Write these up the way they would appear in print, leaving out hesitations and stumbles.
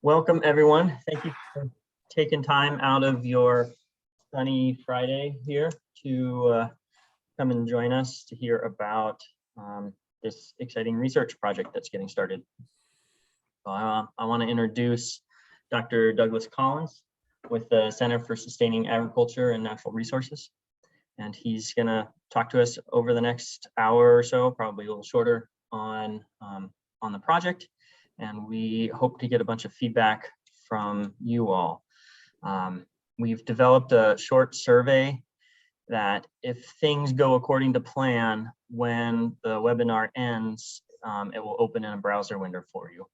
Welcome, everyone. Thank you for taking time out of your sunny Friday here to come and join us to hear about this exciting research project that's getting started. So I want to introduce Dr. Douglas Collins with the Center for Sustaining Agriculture and Natural Resources. And he's going to talk to us over the next hour or so, probably a little shorter, on the project. And we hope to get a bunch of feedback from you all. We've developed a short survey that if things go according to plan, when the webinar ends, it will open in a browser window for you.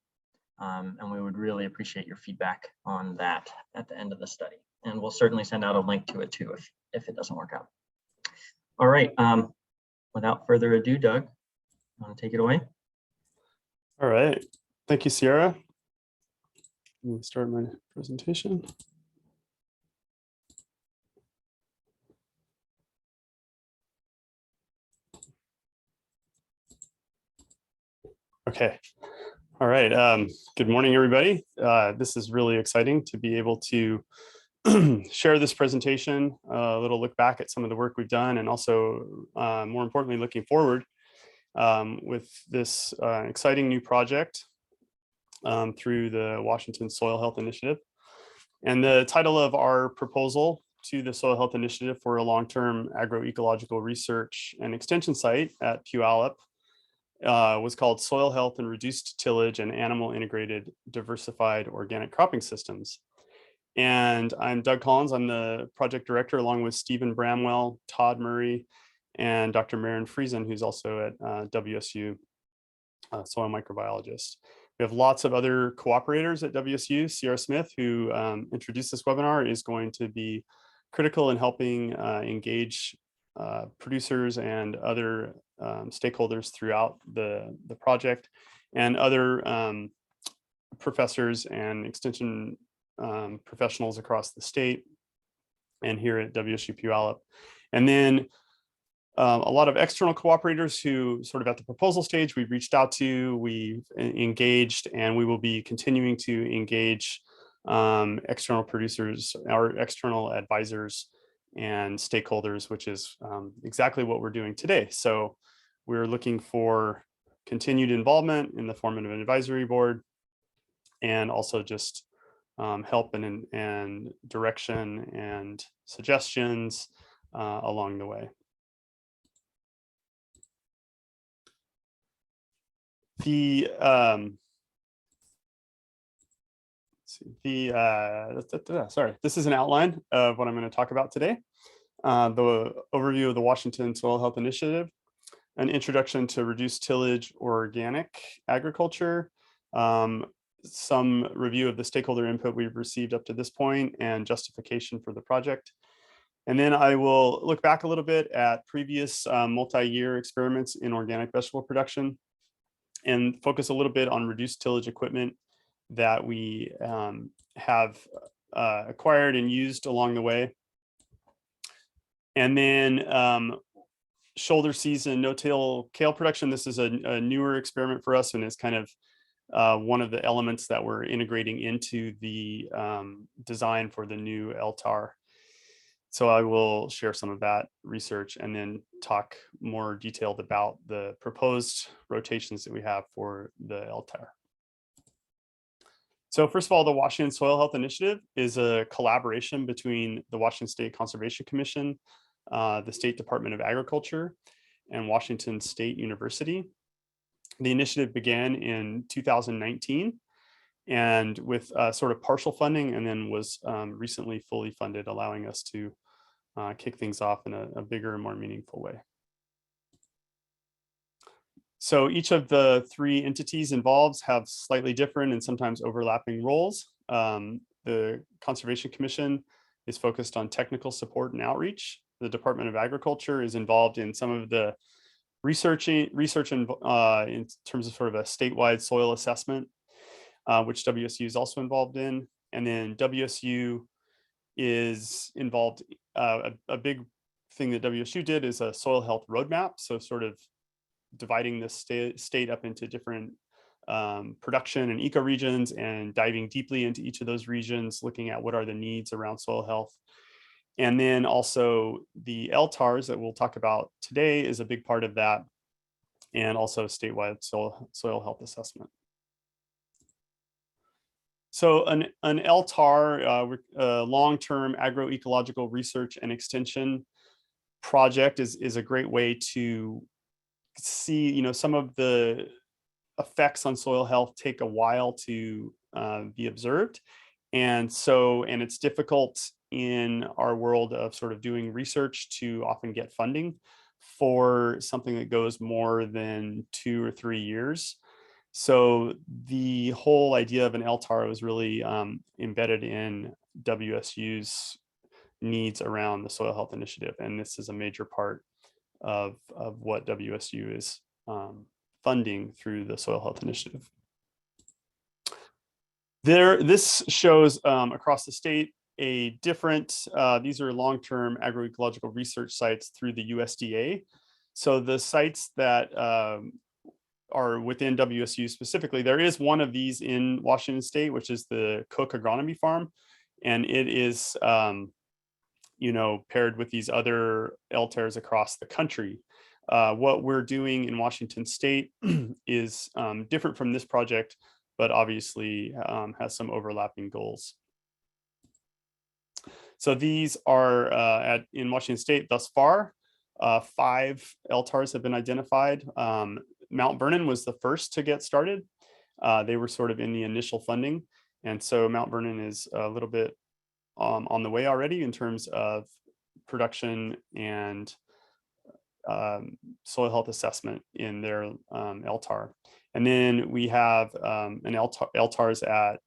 And we would really appreciate your feedback on that at the end of the study. And we'll certainly send out a link to it too if it doesn't work out. All right, without further ado, Doug, want to take it away? All right. Thank you, Sierra. Let me start my presentation. Okay. All right. Good morning, everybody. This is really exciting to be able to share this presentation, a little look back at some of the work we've done, and also, more importantly, looking forward with this exciting new project through the Washington Soil Health Initiative. And the title of our proposal to the Soil Health Initiative for a long-term agroecological research and extension site at Puyallup was called Soil Health and Reduced Tillage and Animal Integrated Diversified Organic Cropping Systems. And I'm Doug Collins. I'm the project director, along with Stephen Bramwell, Todd Murray, and Dr. Maren Friesen, who's also at WSU, soil microbiologist. We have lots of other cooperators at WSU. Sierra Smith, who introduced this webinar, is going to be critical in helping engage producers and other stakeholders throughout the project, and other professors and extension professionals across the state and here at WSU Puyallup. And then a lot of external cooperators who sort of at the proposal stage we've reached out to, we've engaged, and we will be continuing to engage external producers, our external advisors and stakeholders, which is exactly what we're doing today. So we're looking for continued involvement in the form of an advisory board, and also just help and direction and suggestions along the way. Sorry, this is an outline of what I'm going to talk about today. The overview of the Washington Soil Health Initiative, an introduction to reduced tillage organic agriculture, some review of the stakeholder input we've received up to this point, and justification for the project. And then I will look back a little bit at previous multi-year experiments in organic vegetable production, and focus a little bit on reduced tillage equipment that we have acquired and used along the way. And then shoulder season no-till kale production. This is a newer experiment for us, and it's kind of one of the elements that we're integrating into the design for the new LTAR. So I will share some of that research and then talk more detailed about the proposed rotations that we have for the LTAR. So first of all, the Washington Soil Health Initiative is a collaboration between the Washington State Conservation Commission, the State Department of Agriculture, and Washington State University. The initiative began in 2019 and with sort of partial funding, and then was recently fully funded, allowing us to kick things off in a bigger and more meaningful way. So each of the three entities involved have slightly different and sometimes overlapping roles. The Conservation Commission is focused on technical support and outreach. The Department of Agriculture is involved in some of the research in terms of sort of a statewide soil assessment, which WSU is also involved in. And then WSU is involved, a big thing that WSU did is a soil health roadmap. So sort of dividing the state up into different production and ecoregions and diving deeply into each of those regions, looking at what are the needs around soil health. And then also the LTARs that we'll talk about today is a big part of that, and also statewide soil health assessment. So an LTAR, long-term agroecological research and extension project, is a great way to see, some of the effects on soil health take a while to be observed. And it's difficult in our world of sort of doing research to often get funding for something that goes more than 2 or 3 years. So the whole idea of an LTAR was really embedded in WSU's needs around the soil health initiative. And this is a major part of what WSU is funding through the soil health initiative. This shows across the state a different, these are long-term agroecological research sites through the USDA. So the sites that are within WSU specifically, there is one of these in Washington State, which is the Cook Agronomy Farm. And it is, paired with these other LTARs across the country. What we're doing in Washington State is different from this project, but obviously has some overlapping goals. So these are in Washington State thus far, 5 LTARs have been identified. Mount Vernon was the first to get started. They were sort of in the initial funding. And so Mount Vernon is a little bit on the way already in terms of production and soil health assessment in their LTAR. And then we have an LTARs at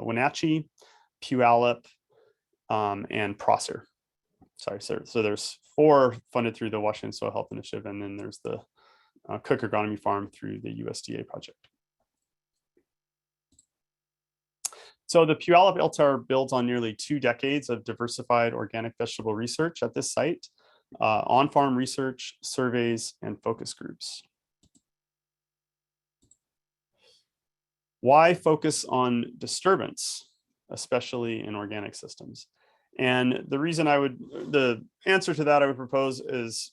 Wenatchee, Puyallup, and Prosser. Sorry, sir. So there's 4 funded through the Washington Soil Health Initiative, and then there's the Cook Agronomy Farm through the USDA project. So the Puyallup LTAR builds on nearly 2 decades of diversified organic vegetable research at this site, on-farm research, surveys, and focus groups. Why focus on disturbance, especially in organic systems? And the answer to that I would propose is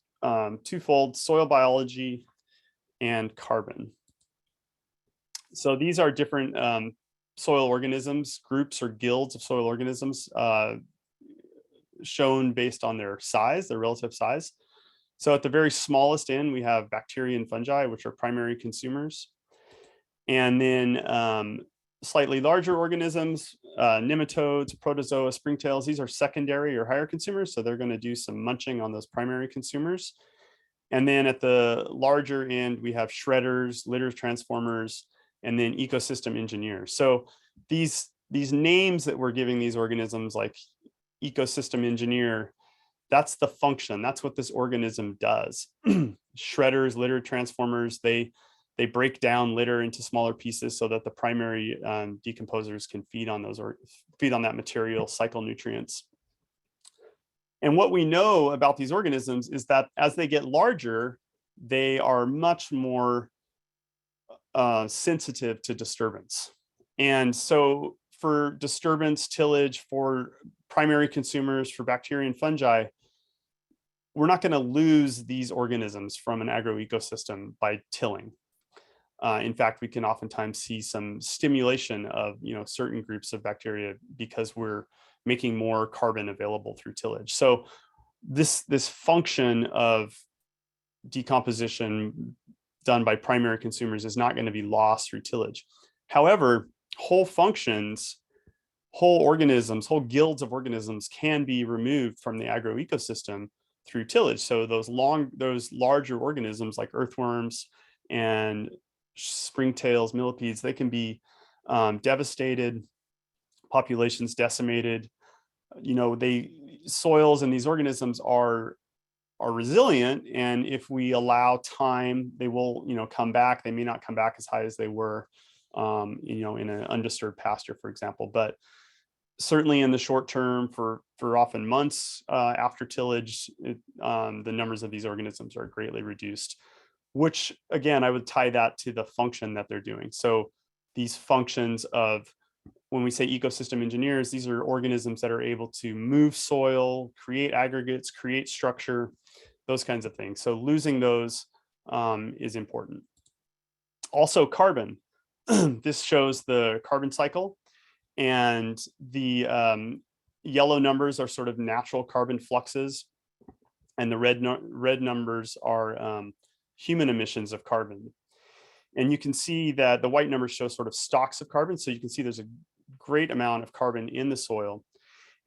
twofold: soil biology and carbon. So these are different soil organisms, groups or guilds of soil organisms shown based on their size, their relative size. So at the very smallest end, we have bacteria and fungi, which are primary consumers. And then slightly larger organisms, nematodes, protozoa, springtails, these are secondary or higher consumers. So they're going to do some munching on those primary consumers. And then at the larger end, we have shredders, litter transformers, and then ecosystem engineers. So these names that we're giving these organisms, like ecosystem engineer, that's the function. That's what this organism does. Shredders, litter transformers, they break down litter into smaller pieces so that the primary decomposers can feed on those, or feed on that material, cycle nutrients. And what we know about these organisms is that as they get larger, they are much more sensitive to disturbance. And so for disturbance, tillage, for primary consumers, for bacteria and fungi, we're not going to lose these organisms from an agroecosystem by tilling. In fact, we can oftentimes see some stimulation of certain groups of bacteria because we're making more carbon available through tillage. So this function of decomposition done by primary consumers is not going to be lost through tillage. However, whole functions, whole organisms, whole guilds of organisms can be removed from the agroecosystem through tillage. So those larger organisms like earthworms and springtails, millipedes, they can be devastated, populations decimated. Soils and these organisms are resilient, and if we allow time, they will come back. They may not come back as high as they were in an undisturbed pasture, for example, but certainly in the short term, for often months after tillage, the numbers of these organisms are greatly reduced. which again, I would tie that to the function that they're doing. So these functions of, when we say ecosystem engineers, these are organisms that are able to move soil, create aggregates, create structure, those kinds of things. So losing those is important. Also carbon. This shows the carbon cycle, and the yellow numbers are sort of natural carbon fluxes, and the red numbers are human emissions of carbon. And you can see that the white numbers show sort of stocks of carbon. So you can see there's a great amount of carbon in the soil.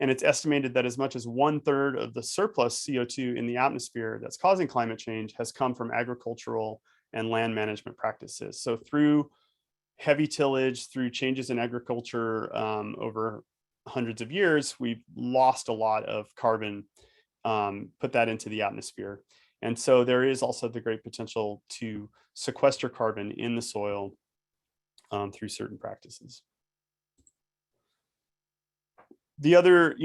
And it's estimated that as much as 1/3 of the surplus CO2 in the atmosphere that's causing climate change has come from agricultural and land management practices. So through heavy tillage, through changes in agriculture over hundreds of years, we've lost a lot of carbon, put that into the atmosphere. And so there is also the great potential to sequester carbon in the soil through certain practices. The other,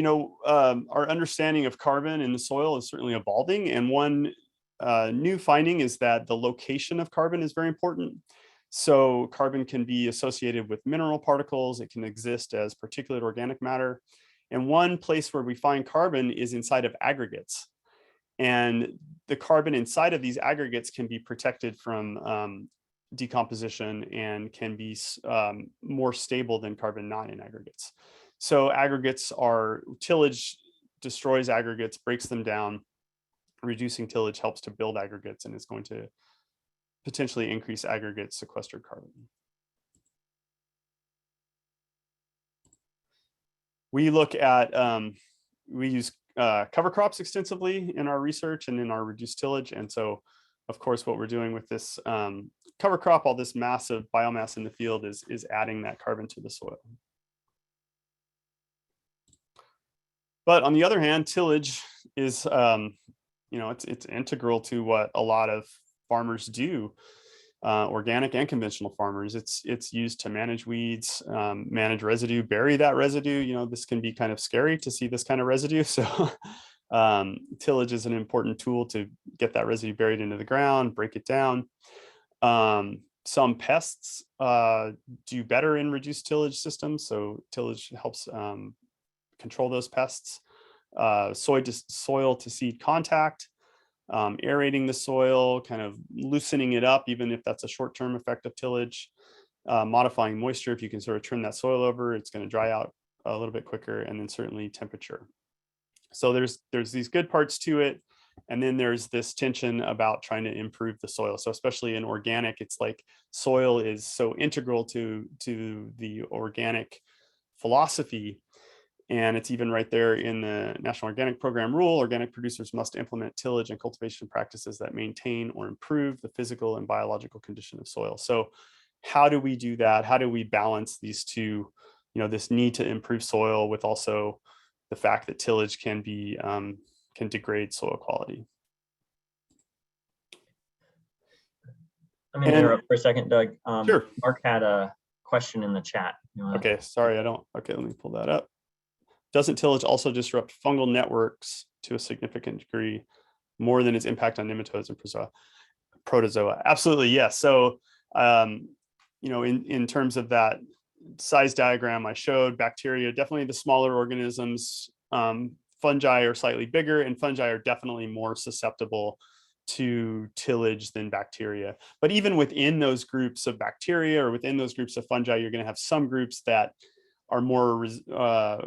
our understanding of carbon in the soil is certainly evolving. And one new finding is that the location of carbon is very important. So carbon can be associated with mineral particles. It can exist as particulate organic matter. And one place where we find carbon is inside of aggregates. And the carbon inside of these aggregates can be protected from decomposition and can be more stable than carbon not in aggregates. So tillage destroys aggregates, breaks them down. Reducing tillage helps to build aggregates and is going to potentially increase aggregate sequestered carbon. We look at, we use cover crops extensively in our research and in our reduced tillage. And so, of course, what we're doing with this cover crop, all this massive biomass in the field is adding that carbon to the soil. But on the other hand, tillage is, it's integral to what a lot of farmers do, organic and conventional farmers. It's used to manage weeds, manage residue, bury that residue. This can be kind of scary to see this kind of residue. So tillage is an important tool to get that residue buried into the ground, break it down. Some pests do better in reduced tillage systems. So tillage helps control those pests. Soil to seed contact, aerating the soil, kind of loosening it up, even if that's a short-term effect of tillage, modifying moisture. If you can sort of turn that soil over, it's going to dry out a little bit quicker, and then certainly temperature. So there's these good parts to it. And then there's this tension about trying to improve the soil. So especially in organic, it's like soil is so integral to the organic philosophy. And it's even right there in the National Organic Program rule: organic producers must implement tillage and cultivation practices that maintain or improve the physical and biological condition of soil. So how do we do that? How do we balance these two, this need to improve soil with also the fact that tillage can degrade soil quality? I'm going to interrupt for a second, Doug. Sure. Mark had a question in the chat. Okay, sorry, okay, let me pull that up. Doesn't tillage also disrupt fungal networks to a significant degree more than its impact on nematodes and protozoa? Absolutely, yes. So, in terms of that size diagram I showed, bacteria, definitely the smaller organisms. Fungi are slightly bigger, and fungi are definitely more susceptible to tillage than bacteria. But even within those groups of bacteria or within those groups of fungi, you're going to have some groups that are more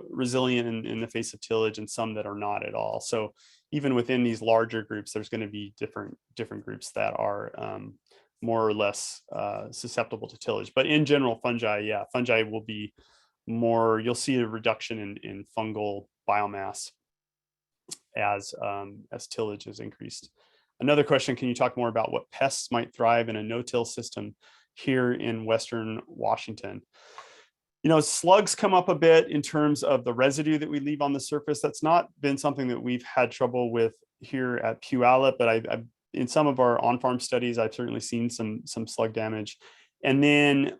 resilient in the face of tillage and some that are not at all. So even within these larger groups, there's going to be different groups that are more or less susceptible to tillage. But in general, fungi will be more, you'll see a reduction in fungal biomass as tillage is increased. Another question, can you talk more about what pests might thrive in a no-till system here in Western Washington? Slugs come up a bit in terms of the residue that we leave on the surface. That's not been something that we've had trouble with here at Puyallup, but I've in some of our on-farm studies, I've certainly seen some slug damage. And then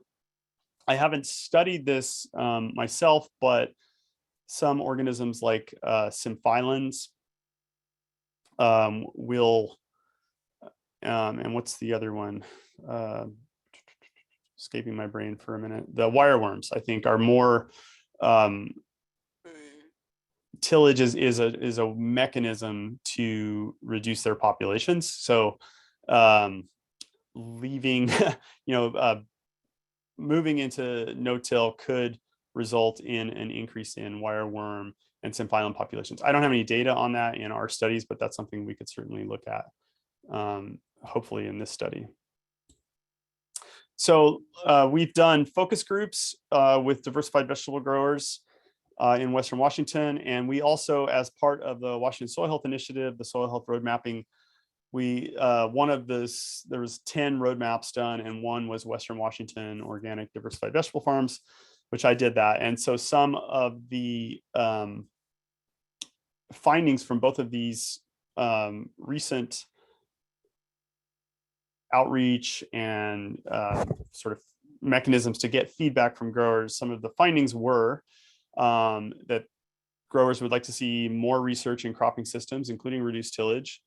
I haven't studied this myself, but some organisms like symphylans will And what's the other one? Escaping my brain for a minute. The wireworms, I think, are more, tillage is a mechanism to reduce their populations. So leaving, moving into no-till could result in an increase in wireworm and symphyllum populations. I don't have any data on that in our studies, but that's something we could certainly look at, hopefully in this study. So we've done focus groups with diversified vegetable growers in Western Washington. And we also, as part of the Washington Soil Health Initiative, the soil health road mapping, there was 10 road maps done, and one was Western Washington Organic Diversified Vegetable Farms, which I did that. And so some of the findings from both of these recent outreach and sort of mechanisms to get feedback from growers, some of the findings were that growers would like to see more research in cropping systems, including reduced tillage,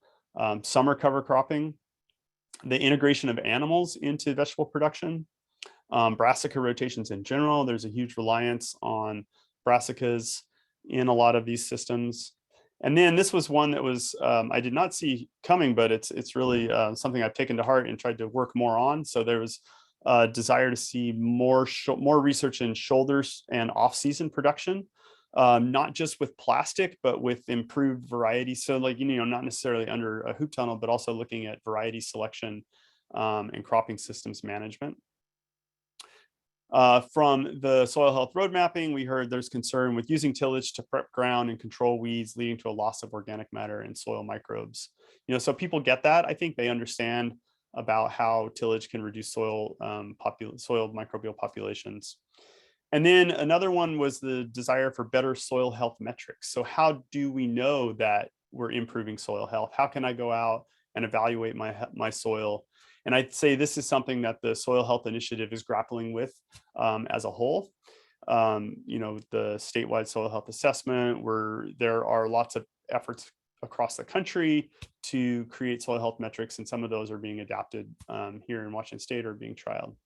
summer cover cropping, the integration of animals into vegetable production, brassica rotations in general. There's a huge reliance on brassicas in a lot of these systems. And then this was one that was I did not see coming, but it's really something I've taken to heart and tried to work more on. So there was a desire to see more research in shoulders and off-season production, not just with plastic, but with improved variety. So like, not necessarily under a hoop tunnel, but also looking at variety selection and cropping systems management. From the soil health road mapping, we heard there's concern with using tillage to prep ground and control weeds, leading to a loss of organic matter and soil microbes. So people get that. I think they understand about how tillage can reduce soil microbial populations. And then another one was the desire for better soil health metrics. So how do we know that we're improving soil health? How can I go out and evaluate my soil? And I'd say this is something that the Soil Health Initiative is grappling with as a whole. The statewide soil health assessment, where there are lots of efforts across the country to create soil health metrics, and some of those are being adapted here in Washington State or being trialed.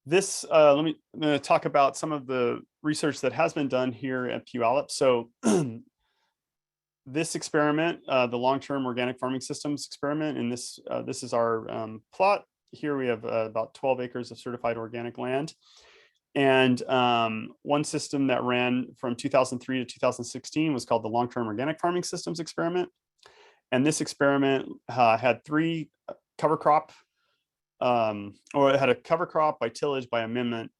This, I'm going to talk about some of the research that has been done here at Puyallup. So this experiment, the long-term organic farming systems experiment, and this is our plot. Here we have about 12 acres of certified organic land. And one system that ran from 2003 to 2016 was called the long-term organic farming systems experiment. And this experiment had 3 cover crop, or it had a cover crop by tillage by amendment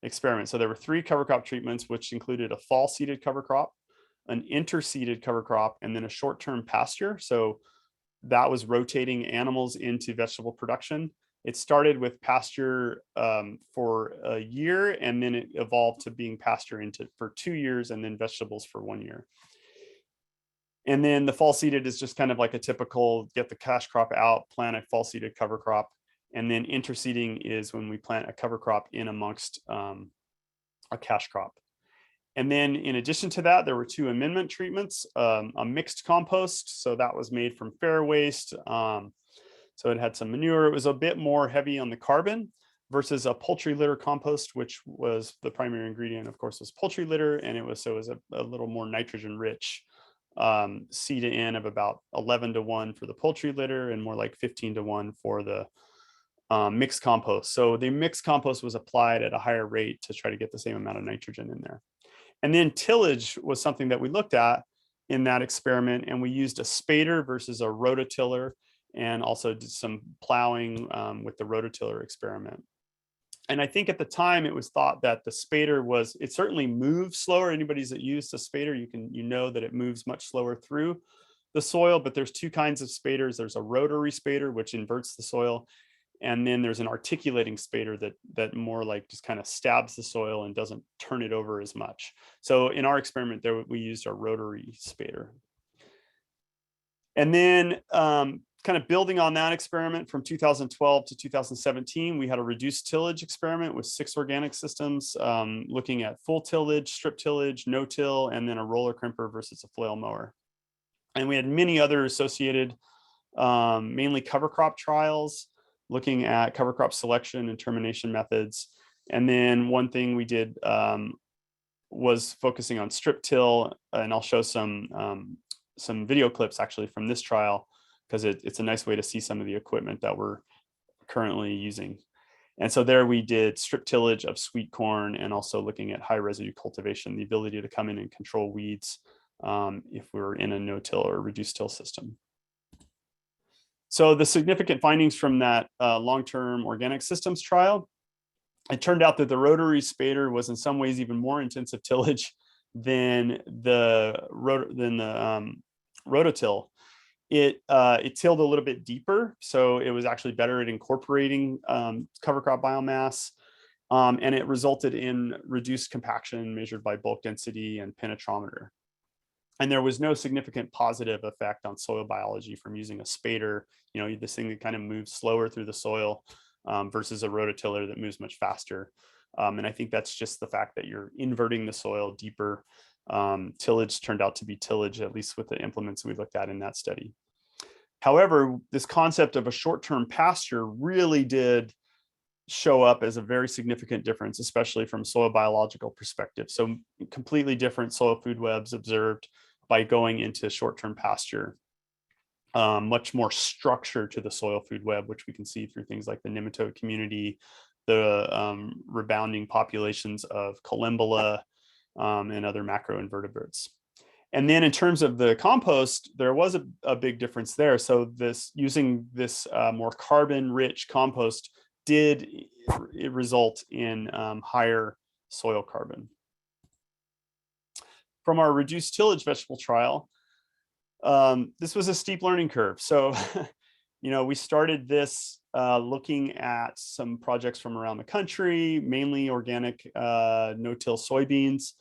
experiment. So there were 3 cover crop treatments, which included a fall seeded cover crop, an interseeded cover crop, and then a short-term pasture. So that was rotating animals into vegetable production. It started with pasture for a year, and then it evolved to being pasture for 2 years, and then vegetables for 1 year. And then the fall seeded is just kind of like a typical get the cash crop out, plant a fall seeded cover crop. And then interseeding is when we plant a cover crop in amongst a cash crop. And then in addition to that, there were 2 amendment treatments, a mixed compost. So that was made from fair waste. So it had some manure. It was a bit more heavy on the carbon versus a poultry litter compost, which was the primary ingredient, of course, was poultry litter. And it was a little more nitrogen rich C to N of about 11 to 1 for the poultry litter and more like 15 to 1 for the mixed compost. So the mixed compost was applied at a higher rate to try to get the same amount of nitrogen in there. And then tillage was something that we looked at in that experiment, and we used a spader versus a rototiller, and also did some plowing with the rototiller experiment. And I think at the time it was thought that the spader it certainly moves slower. Anybody that used a spader, you know that it moves much slower through the soil, but there's 2 kinds of spaders. There's a rotary spader, which inverts the soil. And then there's an articulating spader that more like just kind of stabs the soil and doesn't turn it over as much. So in our experiment we used a rotary spader. And then kind of building on that experiment from 2012 to 2017, we had a reduced tillage experiment with 6 organic systems, looking at full tillage, strip tillage, no-till, and then a roller crimper versus a flail mower. And we had many other associated, mainly cover crop trials, looking at cover crop selection and termination methods. And then one thing we did was focusing on strip till, and I'll show some video clips actually from this trial, because it's a nice way to see some of the equipment that we're currently using. And so there we did strip tillage of sweet corn, and also looking at high residue cultivation, the ability to come in and control weeds if we were in a no-till or reduced till system. So the significant findings from that long-term organic systems trial, it turned out that the rotary spader was in some ways even more intensive tillage than the rototill. It tilled a little bit deeper, so it was actually better at incorporating cover crop biomass, and it resulted in reduced compaction measured by bulk density and penetrometer. And there was no significant positive effect on soil biology from using a spader, this thing that kind of moves slower through the soil, versus a rototiller that moves much faster. And I think that's just the fact that you're inverting the soil deeper. Tillage turned out to be tillage, at least with the implements we looked at in that study. However, this concept of a short-term pasture really did show up as a very significant difference, especially from a soil biological perspective. So completely different soil food webs observed by going into short-term pasture. Much more structure to the soil food web, which we can see through things like the nematode community, the rebounding populations of collembola, and other macroinvertebrates. And then in terms of the compost, there was a big difference there. So using this more carbon-rich compost did result in higher soil carbon. From our reduced tillage vegetable trial, this was a steep learning curve. So, we started this looking at some projects from around the country, mainly organic no-till soybeans,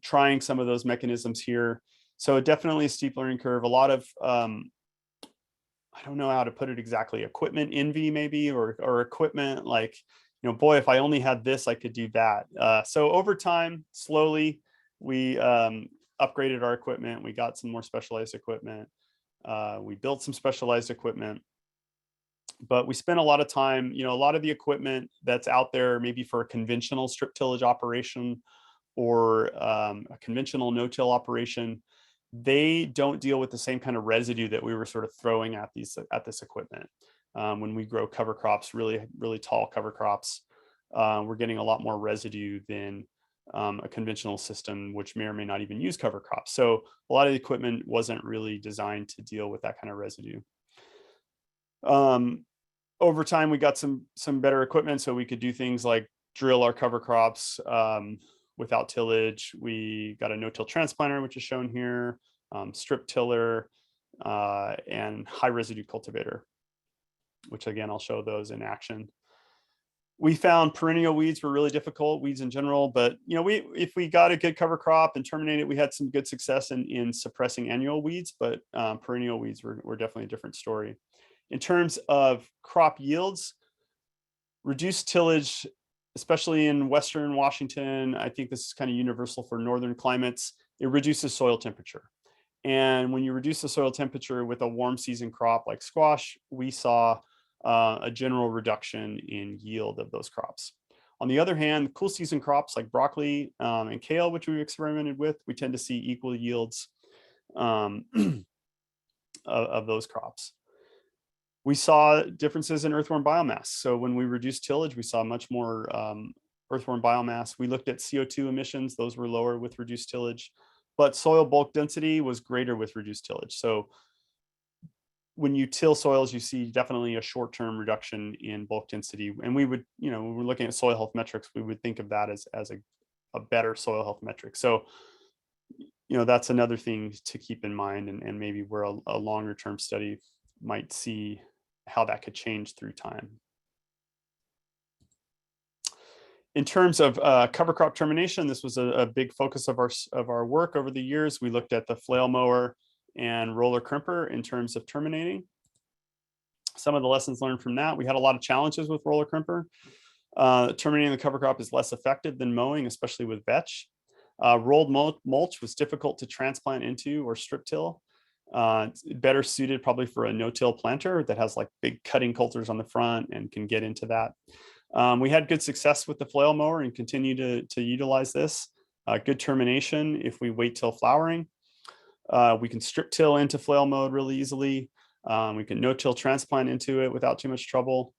trying some of those mechanisms here. So definitely a steep learning curve. A lot of, I don't know how to put it exactly, equipment envy maybe, or equipment like, boy, if I only had this, I could do that. So over time, slowly, we upgraded our equipment. We got some more specialized equipment. We built some specialized equipment. But we spent a lot of time, a lot of the equipment that's out there, maybe for a conventional strip tillage operation or a conventional no-till operation, they don't deal with the same kind of residue that we were sort of throwing at this equipment. When we grow cover crops, really, really tall cover crops, we're getting a lot more residue than a conventional system, which may or may not even use cover crops. So a lot of the equipment wasn't really designed to deal with that kind of residue. Over time, we got some better equipment, so we could do things like drill our cover crops without tillage. We got a no-till transplanter, which is shown here, strip tiller, and high residue cultivator, which again, I'll show those in action. We found perennial weeds were really difficult, weeds in general, but if we got a good cover crop and terminated, we had some good success in suppressing annual weeds, but perennial weeds were definitely a different story. In terms of crop yields, reduced tillage, especially in Western Washington, I think this is kind of universal for northern climates, it reduces soil temperature. And when you reduce the soil temperature with a warm season crop like squash, we saw a general reduction in yield of those crops. On the other hand, cool season crops like broccoli and kale, which we experimented with, we tend to see equal yields of those crops. We saw differences in earthworm biomass. So when we reduced tillage, we saw much more earthworm biomass. We looked at CO2 emissions. Those were lower with reduced tillage, but soil bulk density was greater with reduced tillage. So when you till soils, you see definitely a short-term reduction in bulk density. And we would, when we're looking at soil health metrics, we would think of that as a better soil health metric. So, that's another thing to keep in mind, and maybe where a longer term study might see how that could change through time. In terms of cover crop termination, this was a big focus of our work over the years. We looked at the flail mower and roller crimper in terms of terminating. some of the lessons learned from that. We had a lot of challenges with roller crimper. Terminating the cover crop is less effective than mowing, especially with vetch. Rolled mulch was difficult to transplant into or strip till. It's better suited probably for a no-till planter that has like big cutting coulters on the front and can get into that. We had good success with the flail mower and continue to utilize this. Good termination if we wait till flowering. We can strip till into flail mode really easily. We can no-till transplant into it without too much trouble.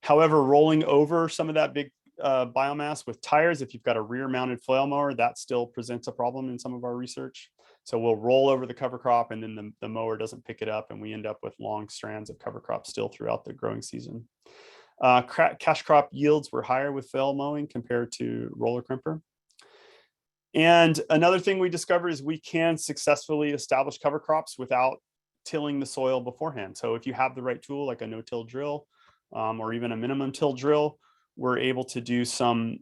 However, rolling over some of that big biomass with tires, if you've got a rear mounted flail mower, that still presents a problem in some of our research. So we'll roll over the cover crop and then the mower doesn't pick it up and we end up with long strands of cover crop still throughout the growing season. Cash crop yields were higher with flail mowing compared to roller crimper. And another thing we discovered is we can successfully establish cover crops without tilling the soil beforehand. So if you have the right tool, like a no-till drill or even a minimum till drill, we're able to do some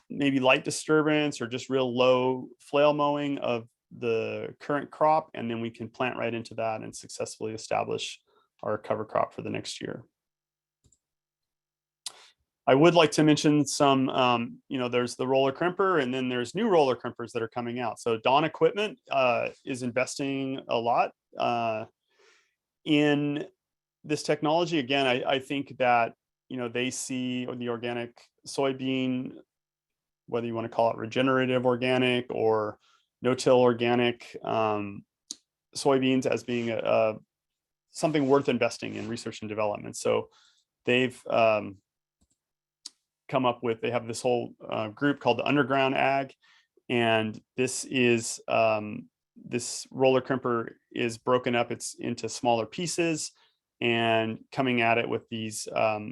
maybe light disturbance or just real low flail mowing of the current crop. And then we can plant right into that and successfully establish our cover crop for the next year. I would like to mention some, there's the roller crimper and then there's new roller crimpers that are coming out. So Dawn Equipment is investing a lot in this technology. Again, I think that, they see the organic soybean, whether you want to call it regenerative organic or no-till organic soybeans as being something worth investing in research and development. So they've come up with, they have this whole group called the Underground Ag. And this is, this roller crimper is broken up, it's into smaller pieces and coming at it with these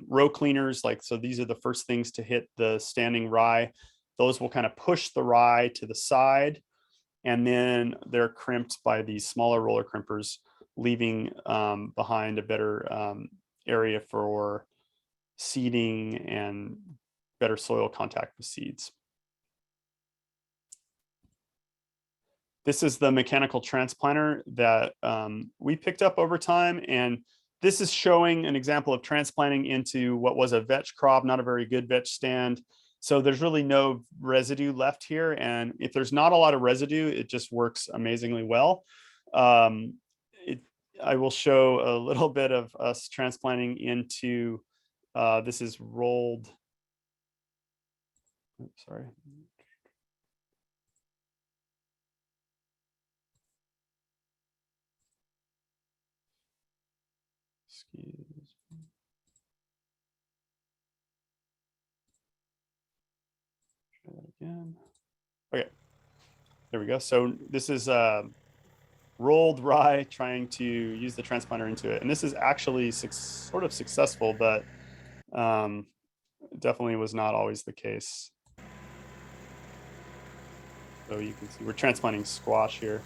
row cleaners. So these are the first things to hit the standing rye. Those will kind of push the rye to the side. And then they're crimped by these smaller roller crimpers, leaving behind a better area for seeding and better soil contact with seeds. This is the mechanical transplanter that we picked up over time. And this is showing an example of transplanting into what was a vetch crop, not a very good vetch stand. So there's really no residue left here. And if there's not a lot of residue, it just works amazingly well. I will show a little bit of us transplanting into, this is rolled, oops, sorry. Excuse me. Try that again. Okay, there we go. So this is rolled rye trying to use the transplanter into it. And this is actually sort of successful, but definitely was not always the case. So you can see we're transplanting squash here.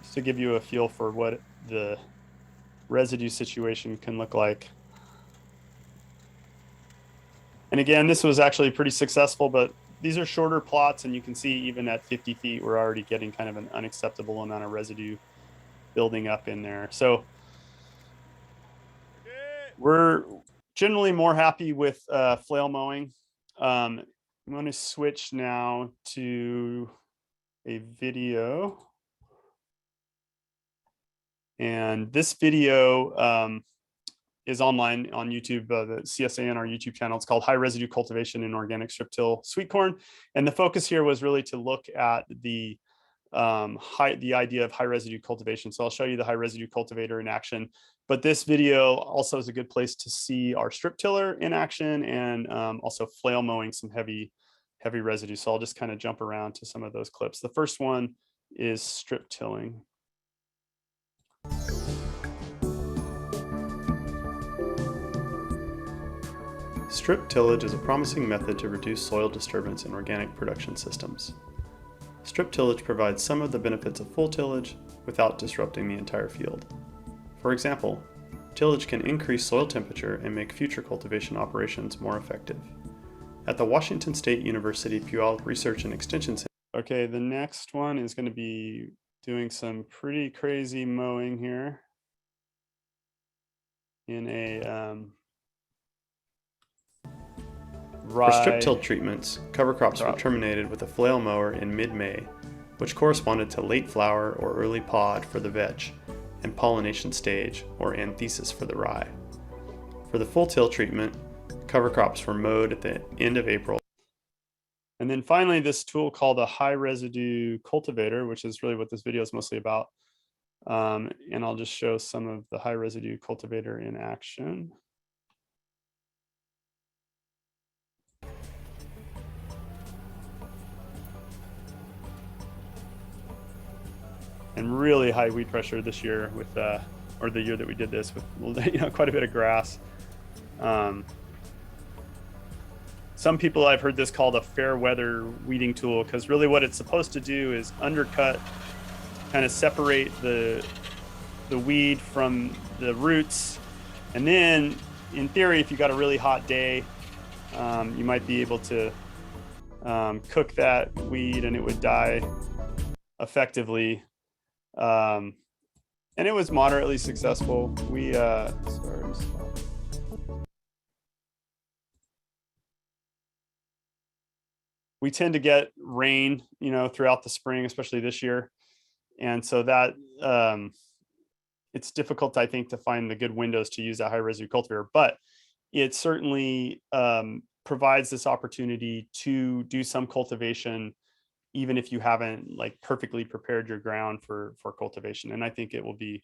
Just to give you a feel for what the residue situation can look like. And again, this was actually pretty successful, but these are shorter plots, and you can see even at 50 feet, we're already getting kind of an unacceptable amount of residue building up in there. So we're generally more happy with flail mowing. I'm going to switch now to a video. And this video is online on YouTube, the CSA on our YouTube channel. It's called High Residue Cultivation in Organic Strip Till Sweet Corn. And the focus here was really to look at the idea of high residue cultivation. So I'll show you the high residue cultivator in action. But this video also is a good place to see our strip tiller in action and also flail mowing some heavy residue. So I'll just kind of jump around to some of those clips. The first one is strip tilling. Strip tillage is a promising method to reduce soil disturbance in organic production systems. Strip tillage provides some of the benefits of full tillage without disrupting the entire field. For example, tillage can increase soil temperature and make future cultivation operations more effective. At the Washington State University Puyallup Research and Extension Center. Okay, the next one is going to be doing some pretty crazy mowing here in a For strip rye. till treatments, cover crops were crop. terminated with a flail mower in mid-May, which corresponded to late flower or early pod for the vetch and pollination stage or anthesis for the rye. For the full till treatment, cover crops were mowed at the end of April. And then finally, this tool called a high residue cultivator, which is really what this video is mostly about. And I'll just show some of the high residue cultivator in action. And really high weed pressure this year with, or the year that we did this with, quite a bit of grass. Some people, I've heard this called a fair weather weeding tool, because really what it's supposed to do is undercut, kind of separate the weed from the roots. And then in theory, if you got a really hot day, you might be able to cook that weed and it would die effectively. And it was moderately successful. We tend to get rain, throughout the spring, especially this year. And so that it's difficult, I think, to find the good windows to use that high residue cultivator, but it certainly provides this opportunity to do some cultivation, even if you haven't perfectly prepared your ground for cultivation. And I think it will be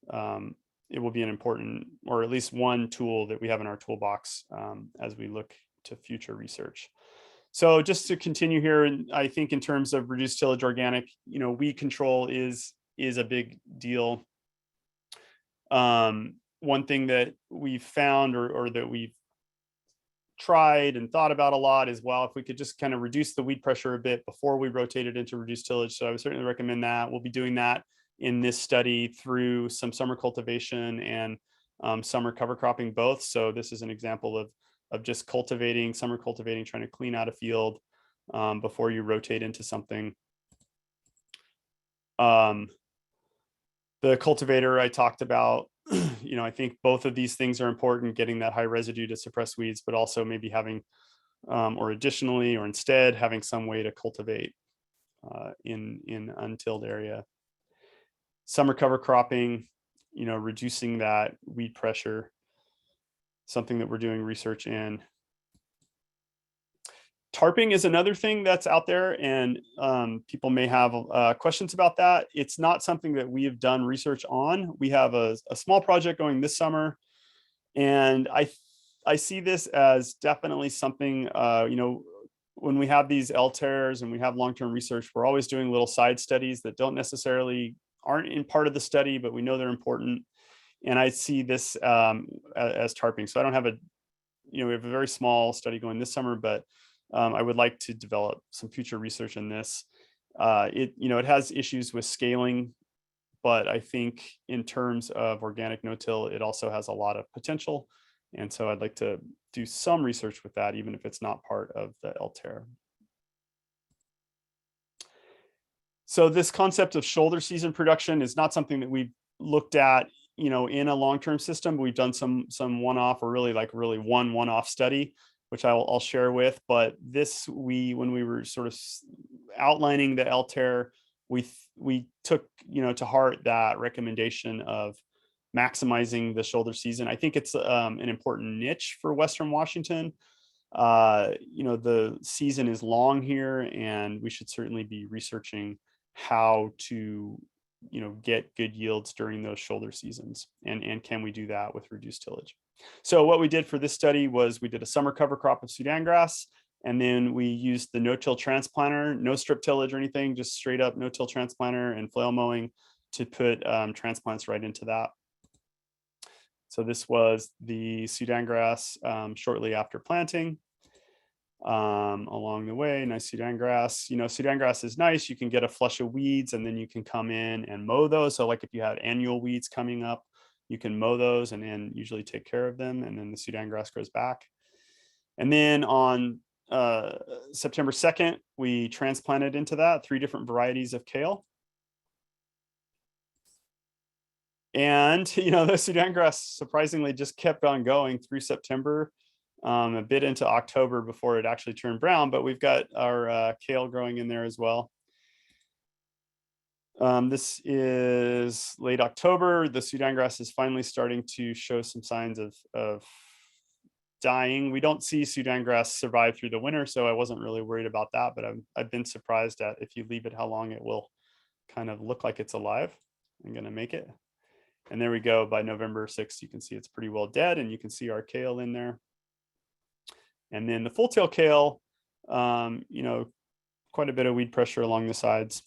an important, or at least one tool that we have in our toolbox as we look to future research. So just to continue here, and I think in terms of reduced tillage organic, weed control is a big deal. One thing that we've found or that we've tried and thought about a lot is, well, if we could just kind of reduce the weed pressure a bit before we rotate it into reduced tillage. So I would certainly recommend that. We'll be doing that in this study through some summer cultivation and summer cover cropping both. So this is an example of just summer cultivating, trying to clean out a field before you rotate into something. The cultivator I talked about, I think both of these things are important, getting that high residue to suppress weeds, but also maybe having, or additionally, or instead having some way to cultivate in untilled area. Summer cover cropping, reducing that weed pressure, something that we're doing research in. Tarping is another thing that's out there, and people may have questions about that. It's not something that we have done research on. We have a small project going this summer, and I see this as definitely something, when we have these LTARs and we have long-term research, we're always doing little side studies that aren't in part of the study, but we know they're important. And I see this as tarping. So I don't have we have a very small study going this summer, but I would like to develop some future research in this. It has issues with scaling, but I think in terms of organic no-till, it also has a lot of potential. And so I'd like to do some research with that, even if it's not part of the LTAR. So this concept of shoulder season production is not something that we've looked at, in a long-term system. We've done some one-off, or really one-off study, which I'll share with. But when we were sort of outlining the LTAR, we took to heart that recommendation of maximizing the shoulder season. I think it's an important niche for Western Washington. The season is long here, and we should certainly be researching how to get good yields during those shoulder seasons, and can we do that with reduced tillage. So what we did for this study was we did a summer cover crop of Sudan grass, and then we used the no-till transplanter, no strip tillage or anything, just straight up no-till transplanter and flail mowing to put transplants right into that. So this was the Sudan grass shortly after planting. Along the way, nice Sudan grass. Sudan grass is nice. You can get a flush of weeds, and then you can come in and mow those. So if you have annual weeds coming up, you can mow those and then usually take care of them, and then the Sudan grass grows back. And then on September 2nd, we transplanted into that 3 different varieties of kale. And, the Sudan grass surprisingly just kept on going through September, a bit into October before it actually turned brown, but we've got our kale growing in there as well. This is late October. The Sudan grass is finally starting to show some signs of dying. We don't see Sudan grass survive through the winter, so I wasn't really worried about that, but I've been surprised at if you leave it, how long it will kind of look like it's alive. I'm gonna make it. And there we go. By November 6th, you can see it's pretty well dead, and you can see our kale in there. And then the full tail kale, quite a bit of weed pressure along the sides.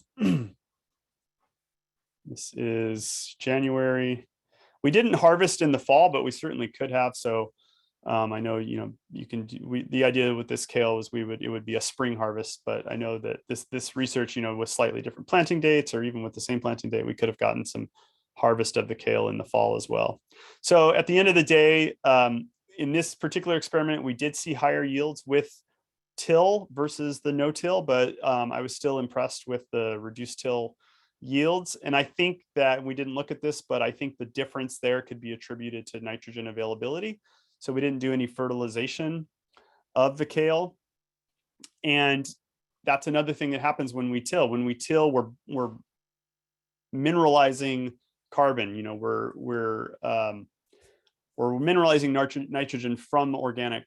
This is January. We didn't harvest in the fall, but we certainly could have. So I know, you can do, the idea with this kale was it would be a spring harvest, but I know that this research, with slightly different planting dates, or even with the same planting date, we could have gotten some harvest of the kale in the fall as well. So at the end of the day, in this particular experiment, we did see higher yields with till versus the no-till, but I was still impressed with the reduced till yields. And I think that we didn't look at this, but I think the difference there could be attributed to nitrogen availability. So we didn't do any fertilization of the kale. And that's another thing that happens when we till. When we till, we're mineralizing carbon. We're mineralizing nitrogen from organic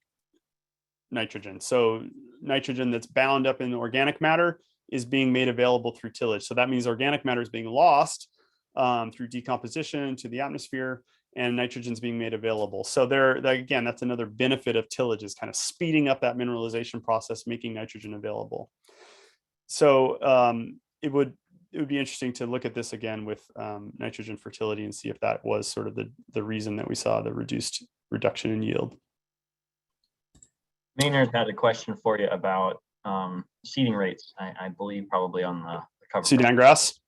nitrogen. So nitrogen that's bound up in the organic matter is being made available through tillage. So that means organic matter is being lost through decomposition to the atmosphere, and nitrogen is being made available. So again, that's another benefit of tillage, is kind of speeding up that mineralization process, making nitrogen available. So it would be interesting to look at this again with nitrogen fertility and see if that was sort of the reason that we saw the reduction in yield. Maynard had a question for you about seeding rates, I believe probably on the cover. Sudan grass.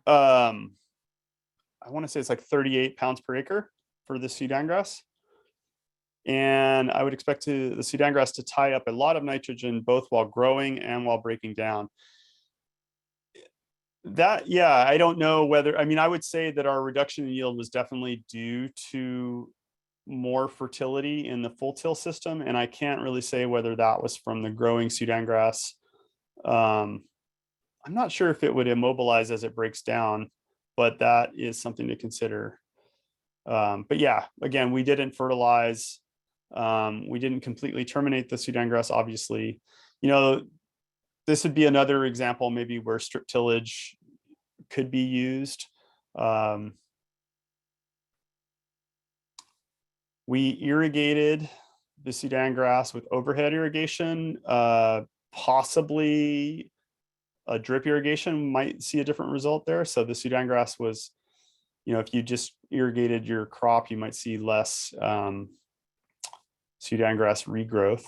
I want to say it's like 38 pounds per acre for the Sudan grass. And I would expect the Sudan grass to tie up a lot of nitrogen, both while growing and while breaking down. I don't know whether, I would say that our reduction in yield was definitely due to more fertility in the full till system. And I can't really say whether that was from the growing Sudan grass. I'm not sure if it would immobilize as it breaks down, but that is something to consider. But yeah, again, we didn't fertilize. We didn't completely terminate the Sudan grass, obviously. This would be another example maybe where strip tillage could be used. We irrigated the Sudan grass with overhead irrigation, possibly a drip irrigation might see a different result there. So the Sudan grass was, if you just irrigated your crop, you might see less Sudan grass regrowth.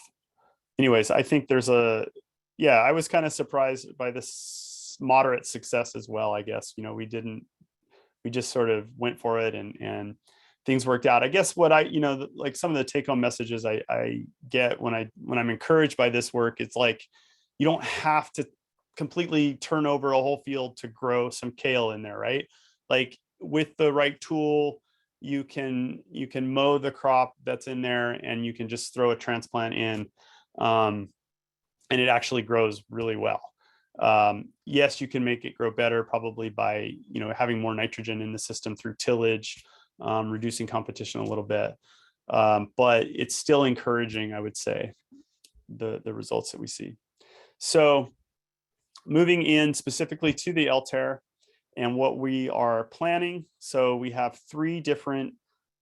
Anyways, I think I was kind of surprised by this moderate success as well, I guess. We just sort of went for it and things worked out. I guess what like some of the take home messages I get when I'm encouraged by this work, it's like, you don't have to completely turn over a whole field to grow some kale in there, right? Like with the right tool, you can mow the crop that's in there and you can just throw a transplant in. And it actually grows really well. Yes, you can make it grow better probably by having more nitrogen in the system through tillage, reducing competition a little bit, but it's still encouraging, I would say, the results that we see. So moving in specifically to the Altair and what we are planning. So we have 3 different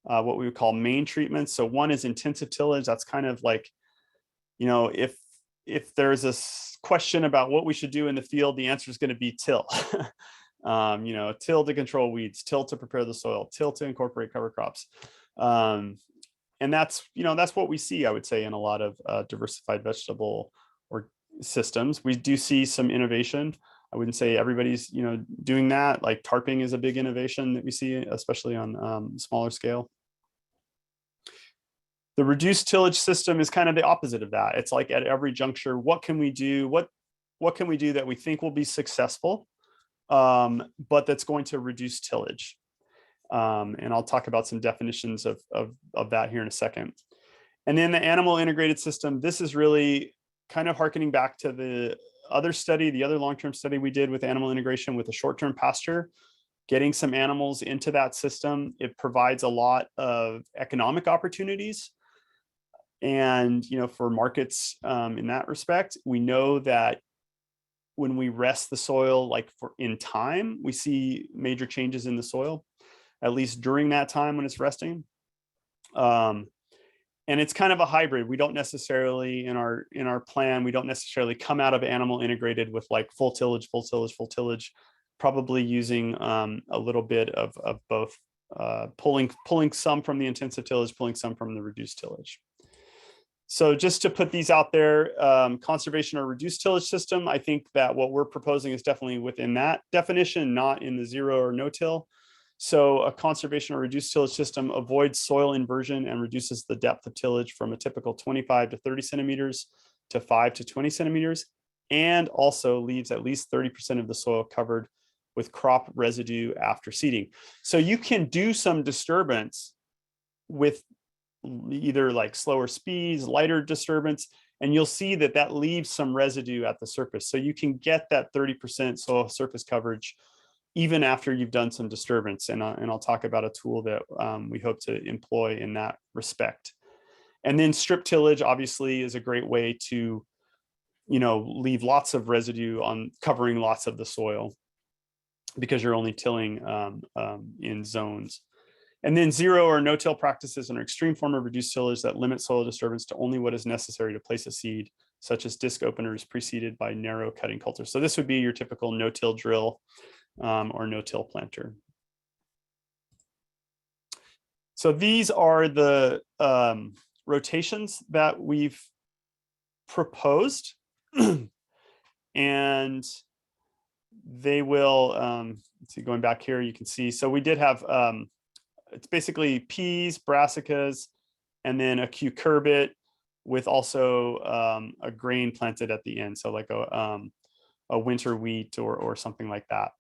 what we would call main treatments. So one is intensive tillage. That's kind of like, if there's a question about what we should do in the field, the answer is going to be till. Till to control weeds, till to prepare the soil, till to incorporate cover crops. And that's what we see, I would say, in a lot of diversified vegetable or systems. We do see some innovation. I wouldn't say everybody's, doing that. Like tarping is a big innovation that we see, especially on smaller scale. The reduced tillage system is kind of the opposite of that. It's like at every juncture, what can we do? What what can we do that we think will be successful, but that's going to reduce tillage? And I'll talk about some definitions of that here in a second. And then the animal integrated system, this is really kind of harkening back to the other study, the other long-term study we did with animal integration with a short-term pasture, getting some animals into that system. It provides a lot of economic opportunities. And, for markets in that respect, we know that when we rest the soil, like in time, we see major changes in the soil, at least during that time when it's resting. And it's kind of a hybrid. We don't necessarily, in our plan, we don't necessarily come out of animal integrated with like full tillage, probably using a little bit of both, pulling some from the intensive tillage, pulling some from the reduced tillage. So just to put these out there, conservation or reduced tillage system, I think that what we're proposing is definitely within that definition, not in the zero or no till. So a conservation or reduced tillage system avoids soil inversion and reduces the depth of tillage from a typical 25 to 30 centimeters to 5 to 20 centimeters, and also leaves at least 30% of the soil covered with crop residue after seeding. So you can do some disturbance with either like slower speeds, lighter disturbance, and you'll see that that leaves some residue at the surface. So you can get that 30% soil surface coverage even after you've done some disturbance. And I'll talk about a tool that we hope to employ in that respect. And then strip tillage obviously is a great way to, leave lots of residue on covering lots of the soil because you're only tilling in zones. And then zero or no-till practices are an extreme form of reduced tillage that limit soil disturbance to only what is necessary to place a seed, such as disc openers preceded by narrow cutting coulters. So this would be your typical no-till drill or no-till planter. So these are the rotations that we've proposed, and they will, let's see, going back here, you can see, so we did have, it's basically peas, brassicas, and then a cucurbit with also a grain planted at the end. So like a winter wheat or something like that.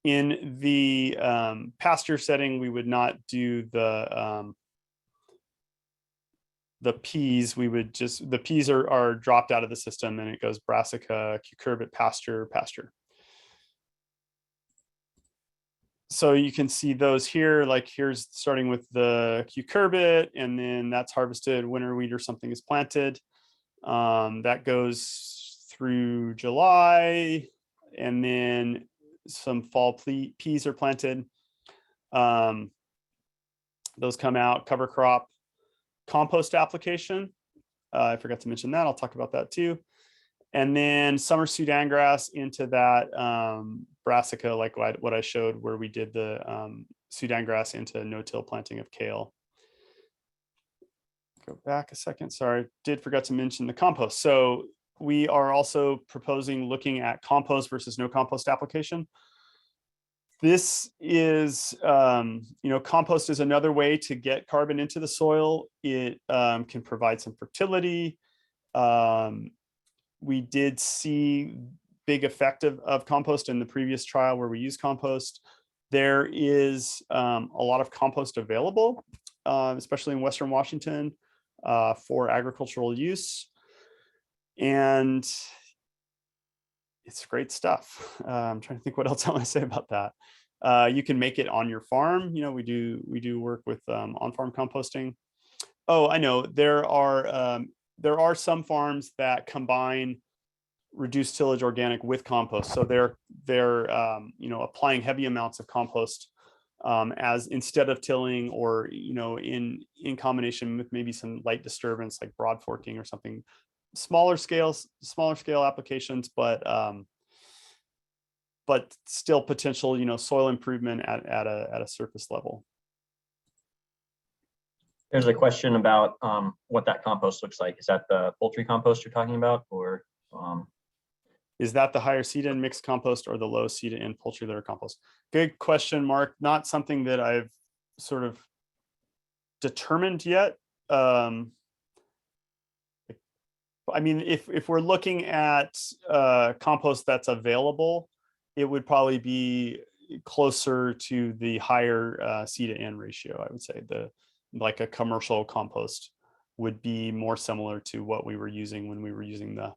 In the pasture setting, we would not do the peas. We would just, the peas are dropped out of the system, and it goes brassica, cucurbit, pasture. So you can see those here, like here's starting with the cucurbit, and then that's harvested, winter wheat or something is planted. That goes through July, and then some fall peas are planted. Those come out, cover crop, compost application. I forgot to mention that. I'll talk about that too. And then summer Sudan grass into that brassica, like what I showed where we did the Sudan grass into no-till planting of kale. Go back a second. Sorry, did forget to mention the compost. So we are also proposing looking at compost versus no compost application. This is, compost is another way to get carbon into the soil. It can provide some fertility. We did see big effect of compost in the previous trial where we used compost. There is a lot of compost available, especially in Western Washington, for agricultural use. And it's great stuff. I'm trying to think what else I want to say about that. You can make it on your farm. We do work with on-farm composting. Oh, I know there are some farms that combine reduced tillage organic with compost. So they're applying heavy amounts of compost as instead of tilling, or in combination with maybe some light disturbance like broad forking or something. Smaller scale applications, but still potential soil improvement at a surface level. There's a question about what that compost looks like. Is that the poultry compost you're talking about, or is that the higher seed-in mixed compost or the low seed-in poultry litter compost? Good question, Mark. Not something that I've sort of determined yet. I I mean, if we're looking at compost that's available, it would probably be closer to the higher C to N ratio. I would say like a commercial compost would be more similar to what we were using when we were using the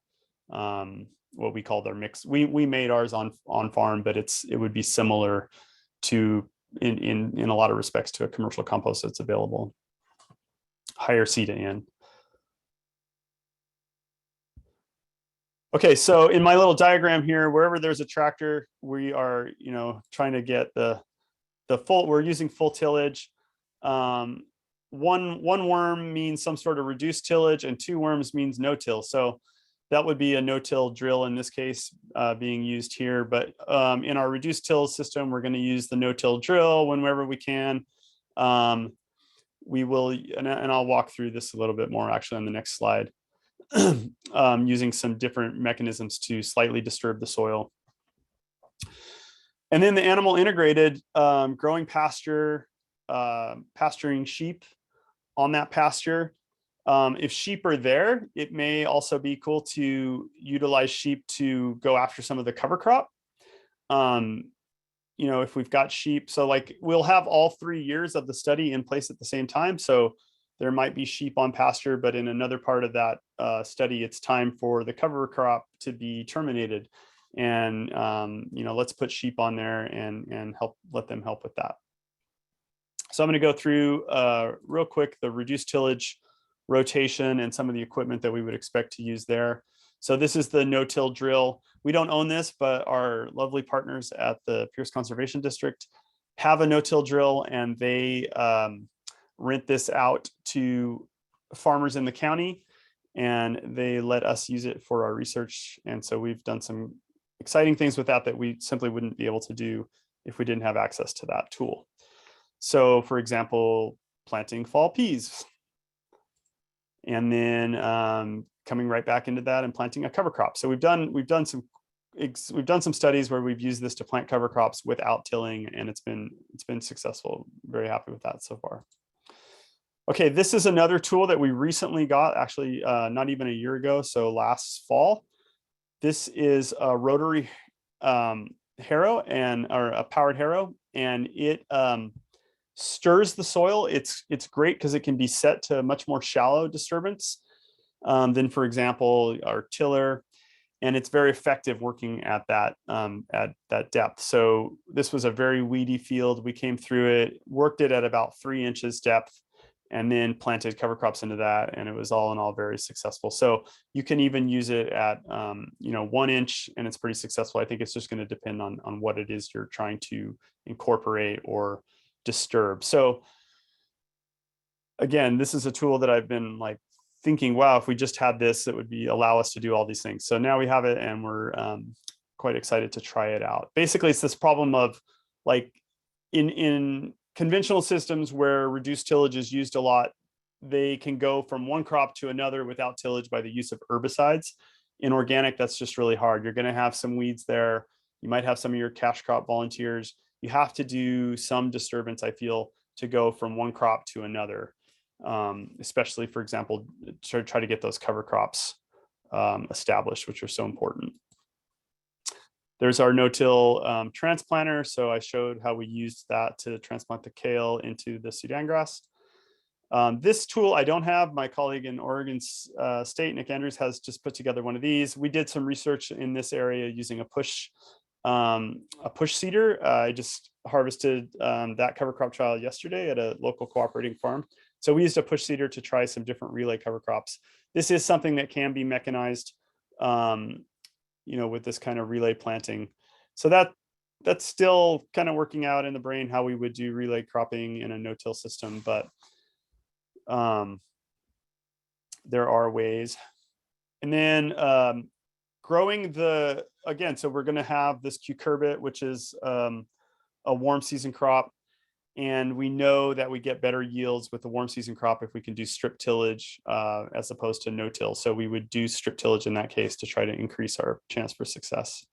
what we called our mix. We made ours on farm, but it would be similar to in a lot of respects to a commercial compost that's available. Higher C to N. Okay, so in my little diagram here, wherever there's a tractor, we are, trying to get the full. We're using full tillage. One worm means some sort of reduced tillage, and 2 worms means no till. So that would be a no-till drill in this case being used here. But in our reduced till system, we're going to use the no-till drill whenever we can. We will, and I'll walk through this a little bit more actually on the next slide, using some different mechanisms to slightly disturb the soil. And then the animal integrated growing pasture, pasturing sheep on that pasture. If sheep are there, it may also be cool to utilize sheep to go after some of the cover crop. If we've got sheep, so like we'll have all 3 years of the study in place at the same time. So there might be sheep on pasture, but in another part of that study, it's time for the cover crop to be terminated. And, let's put sheep on there and let them help with that. So I'm going to go through real quick the reduced tillage rotation and some of the equipment that we would expect to use there. So this is the no-till drill. We don't own this, but our lovely partners at the Pierce Conservation District have a no-till drill, and they rent this out to farmers in the county, and they let us use it for our research. And so we've done some exciting things with that we simply wouldn't be able to do if we didn't have access to that tool. So for example, planting fall peas, and then coming right back into that and planting a cover crop. So we've done some studies where we've used this to plant cover crops without tilling, and it's been successful. Very happy with that so far. Okay, this is another tool that we recently got, actually not even a year ago, so last fall. This is a rotary harrow or a powered harrow, and it stirs the soil. It's great because it can be set to much more shallow disturbance than, for example, our tiller, and it's very effective working at that depth. So this was a very weedy field. We came through it, worked it at about 3 inches depth, and then planted cover crops into that, and it was all in all very successful. So you can even use it at 1 inch, and it's pretty successful. I think it's just going to depend on what it is you're trying to incorporate or disturb. So again, this is a tool that I've been like thinking, wow, if we just had this, it would allow us to do all these things. So now we have it, and we're quite excited to try it out. Basically, it's this problem of like in conventional systems where reduced tillage is used a lot, they can go from one crop to another without tillage by the use of herbicides. In organic, that's just really hard. You're going to have some weeds there. You might have some of your cash crop volunteers. You have to do some disturbance, I feel, to go from one crop to another, especially, for example, to try to get those cover crops established, which are so important. There's our no-till transplanter. So I showed how we used that to transplant the kale into the Sudan grass. This tool I don't have. My colleague in Oregon State, Nick Andrews, has just put together one of these. We did some research in this area using a push seeder. I just harvested that cover crop trial yesterday at a local cooperating farm. So we used a push seeder to try some different relay cover crops. This is something that can be mechanized, with this kind of relay planting. So that's still kind of working out in the brain how we would do relay cropping in a no-till system, but there are ways. And then growing again, so we're going to have this cucurbit, which is a warm season crop. And we know that we get better yields with the warm season crop if we can do strip tillage as opposed to no-till. So we would do strip tillage in that case to try to increase our chance for success.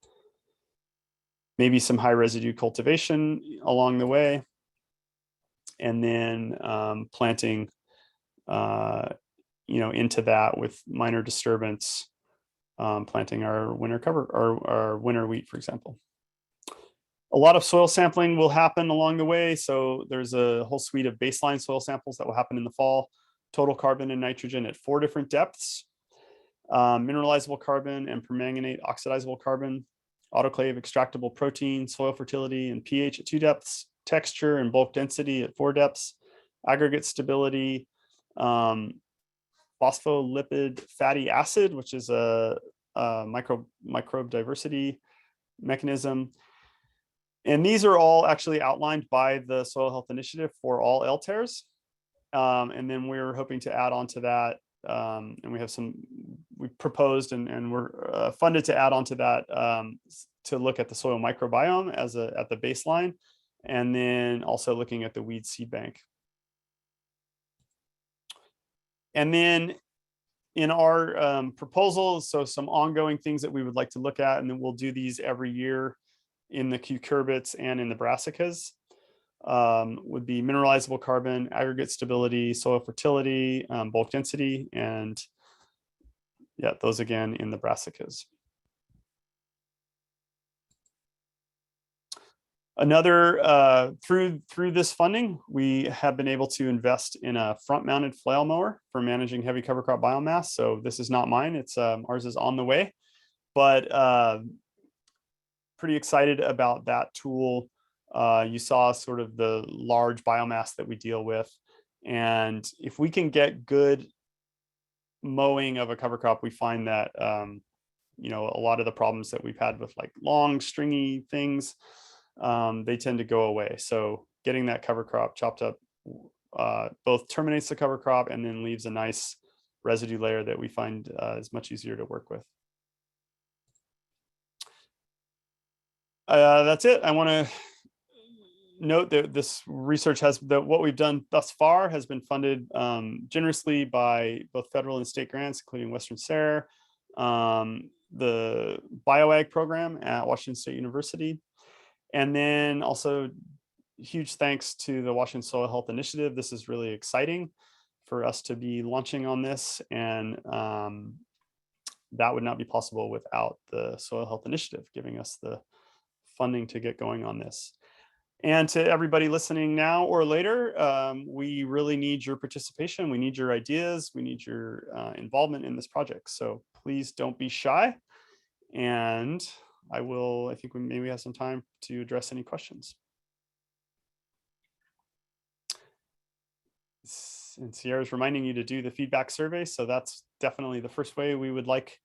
Maybe some high residue cultivation along the way. And then planting, into that with minor disturbance, planting our winter cover or our winter wheat, for example. A lot of soil sampling will happen along the way. So there's a whole suite of baseline soil samples that will happen in the fall. Total carbon and nitrogen at 4 different depths. Mineralizable carbon and permanganate oxidizable carbon, autoclave extractable protein, soil fertility and pH at 2 depths, texture and bulk density at 4 depths, aggregate stability, phospholipid fatty acid, which is a microbe diversity mechanism. And these are all actually outlined by the Soil Health Initiative for all LTARs. And then we're hoping to add on to that. And we proposed and we're funded to add on to that to look at the soil microbiome at the baseline, and then also looking at the weed seed bank. And then in our proposal, so some ongoing things that we would like to look at, and then we'll do these every year in the cucurbits and in the brassicas, would be mineralizable carbon, aggregate stability, soil fertility, bulk density, and yeah, those again in the brassicas. Another, through this funding, we have been able to invest in a front-mounted flail mower for managing heavy cover crop biomass. So this is not mine, it's ours is on the way, but pretty excited about that tool. You saw sort of the large biomass that we deal with. And if we can get good mowing of a cover crop, we find that, a lot of the problems that we've had with like long stringy things, they tend to go away. So getting that cover crop chopped up both terminates the cover crop and then leaves a nice residue layer that we find is much easier to work with. That's it. I want to note that this research what we've done thus far has been funded generously by both federal and state grants, including Western SARE, the BioAg program at Washington State University, and then also huge thanks to the Washington Soil Health Initiative. This is really exciting for us to be launching on this, and that would not be possible without the Soil Health Initiative giving us the funding to get going on this. And to everybody listening now or later, we really need your participation. We need your ideas. We need your involvement in this project. So please don't be shy. And I think we maybe have some time to address any questions. And Sierra's reminding you to do the feedback survey. So that's definitely the first way we would like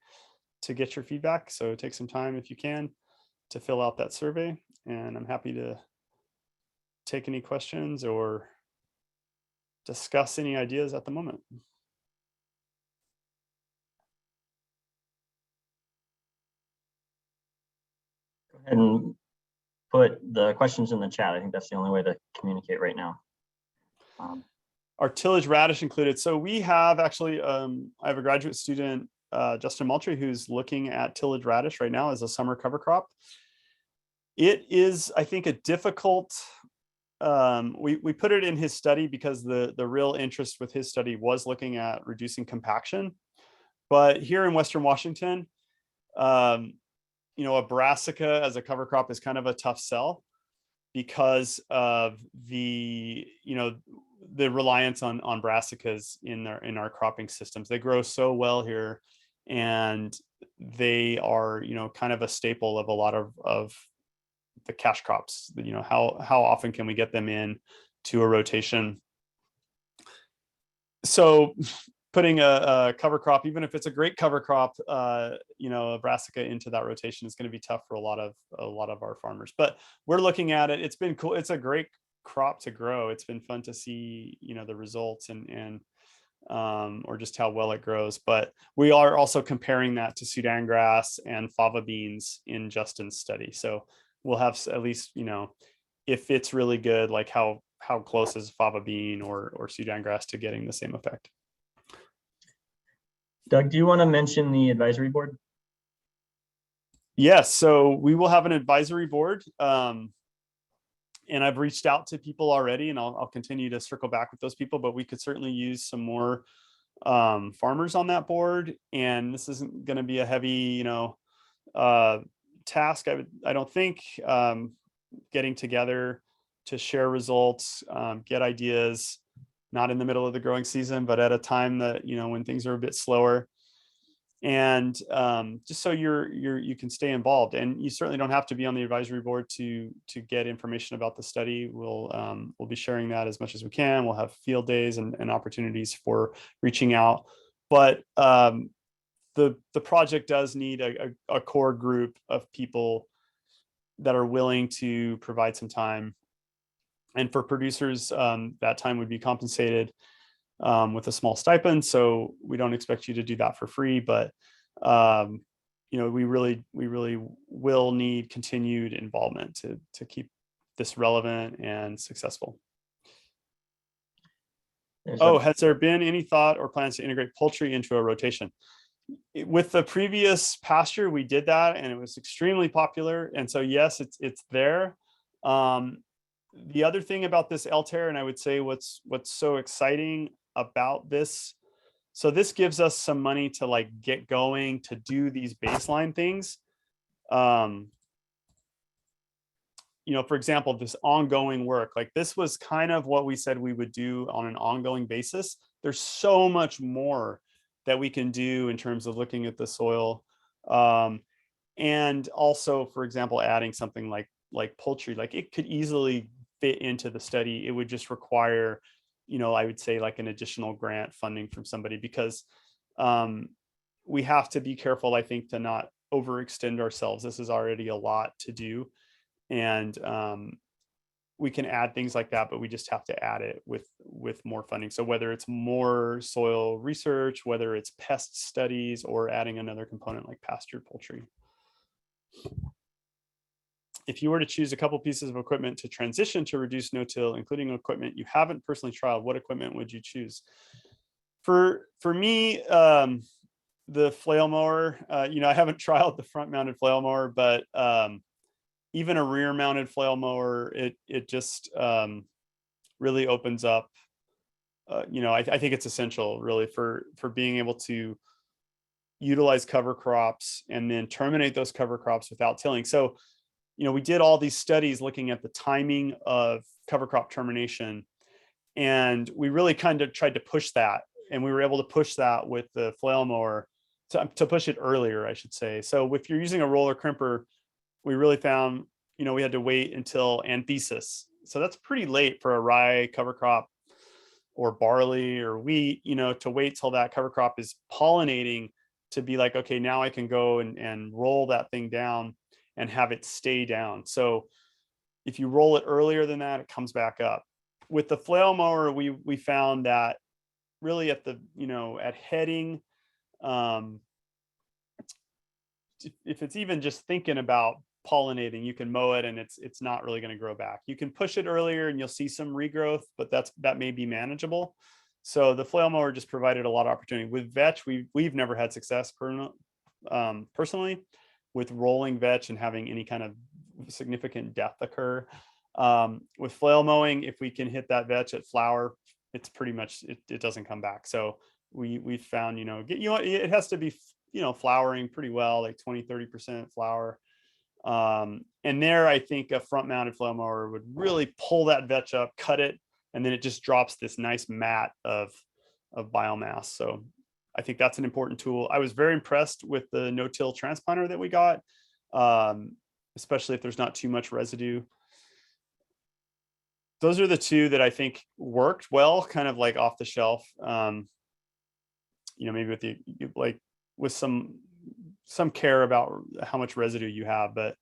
to get your feedback. So take some time if you can to fill out that survey. And I'm happy to take any questions or discuss any ideas at the moment. Go ahead and put the questions in the chat. I think that's the only way to communicate right now. Our tillage radish included. So we have actually, I have a graduate student, Justin Moultrie, who's looking at tillage radish right now as a summer cover crop. It is, I think, a difficult, we put it in his study because the real interest with his study was looking at reducing compaction. But here in Western Washington, a brassica as a cover crop is kind of a tough sell because of the reliance on brassicas in our cropping systems. They grow so well here, and they are kind of a staple of a lot of the cash crops. How often can we get them in to a rotation? So putting a cover crop, even if it's a great cover crop, a brassica into that rotation is going to be tough for a lot of our farmers. But we're looking at it. It's been cool. It's a great crop to grow. It's been fun to see the results and or just how well it grows. But we are also comparing that to Sudan grass and fava beans in Justin's study. So we'll have at least, if it's really good, like how close is fava bean or Sudan grass to getting the same effect. Doug, do you want to mention the advisory board? Yes, so we will have an advisory board. And I've reached out to people already, and I'll continue to circle back with those people, but we could certainly use some more farmers on that board, and this isn't going to be a heavy, task. I don't think, getting together to share results, get ideas, not in the middle of the growing season, but at a time that, when things are a bit slower. And just so you can stay involved, and you certainly don't have to be on the advisory board to get information about the study. We'll be sharing that as much as we can. We'll have field days and opportunities for reaching out. But the project does need a core group of people that are willing to provide some time. And for producers, that time would be compensated with a small stipend. So we don't expect you to do that for free, but we really will need continued involvement to keep this relevant and successful. Has there been any thought or plans to integrate poultry into a rotation? With the previous pasture, we did that and it was extremely popular. And so, yes, it's there. The other thing about this Altair, and I would say what's so exciting about this, so this gives us some money to like get going to do these baseline things. For example, this ongoing work, like this was kind of what we said we would do on an ongoing basis. There's so much more that we can do in terms of looking at the soil. And also, for example, adding something like poultry, like it could easily fit into the study. It would just require, I would say like an additional grant funding from somebody, because we have to be careful, I think, to not overextend ourselves. This is already a lot to do. And we can add things like that, but we just have to add it with more funding. So whether it's more soil research, whether it's pest studies, or adding another component like pastured poultry. If you were to choose a couple pieces of equipment to transition to reduce no-till, including equipment you haven't personally trialed, what equipment would you choose? For me, the flail mower, I haven't trialed the front mounted flail mower, but even a rear mounted flail mower, it just really opens up, I think it's essential really for being able to utilize cover crops and then terminate those cover crops without tilling. So, we did all these studies looking at the timing of cover crop termination, and we really kind of tried to push that. And we were able to push that with the flail mower to push it earlier, I should say. So if you're using a roller crimper, we really found, we had to wait until anthesis. So that's pretty late for a rye cover crop or barley or wheat, to wait till that cover crop is pollinating to be like, okay, now I can go and roll that thing down and have it stay down. So if you roll it earlier than that, it comes back up. With the flail mower, we found that really at the, at heading, if it's even just thinking about pollinating, you can mow it and it's not really going to grow back. You can push it earlier and you'll see some regrowth, but that may be manageable. So the flail mower just provided a lot of opportunity. With vetch, we've never had success personally with rolling vetch and having any kind of significant death occur. With flail mowing, if we can hit that vetch at flower, it's pretty much, it doesn't come back. So we found, it has to be, flowering pretty well, like 20-30% flower. And there, I think a front mounted flail mower would really pull that vetch up, cut it, and then it just drops this nice mat of biomass. So I think that's an important tool. I was very impressed with the no-till transplanter that we got, especially if there's not too much residue. Those are the two that I think worked well, kind of like off the shelf. Maybe with some care about how much residue you have, but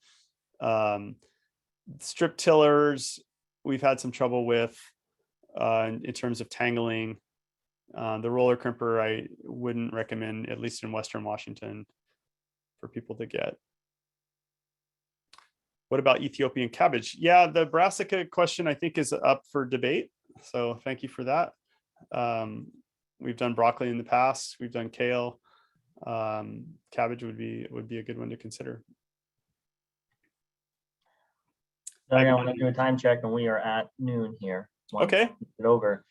strip tillers, we've had some trouble with in terms of tangling. The roller crimper, I wouldn't recommend, at least in Western Washington, for people to get. What about Ethiopian cabbage? Yeah, the brassica question, I think, is up for debate. So thank you for that. We've done broccoli in the past. We've done kale. Cabbage would be a good one to consider. I want to do a time check, and we are at noon here. Okay. It over.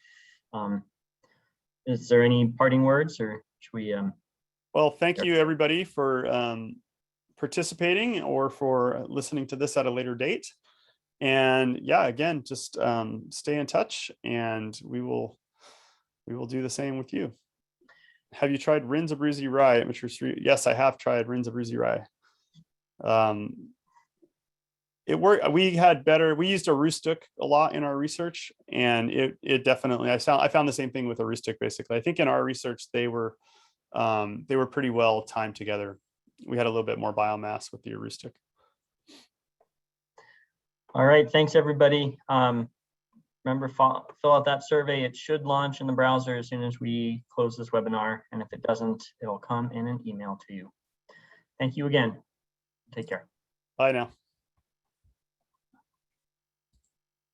is there any parting words, or should we? Well, thank you everybody for participating or for listening to this at a later date. And yeah, again, just stay in touch, and we will do the same with you. Have you tried Rins Abruzzi Rye at Mature Street? Yes, I have tried Rins Abruzzi Rye. It worked. We used a Rustic a lot in our research, and it definitely, I found the same thing with a Rustic. Basically, I think in our research they were pretty well timed together. We had a little bit more biomass with the Rustic. All right, thanks everybody. Remember, fill out that survey. It should launch in the browser as soon as we close this webinar, and if it doesn't, it'll come in an email to you. Thank you again. Take care. Bye now.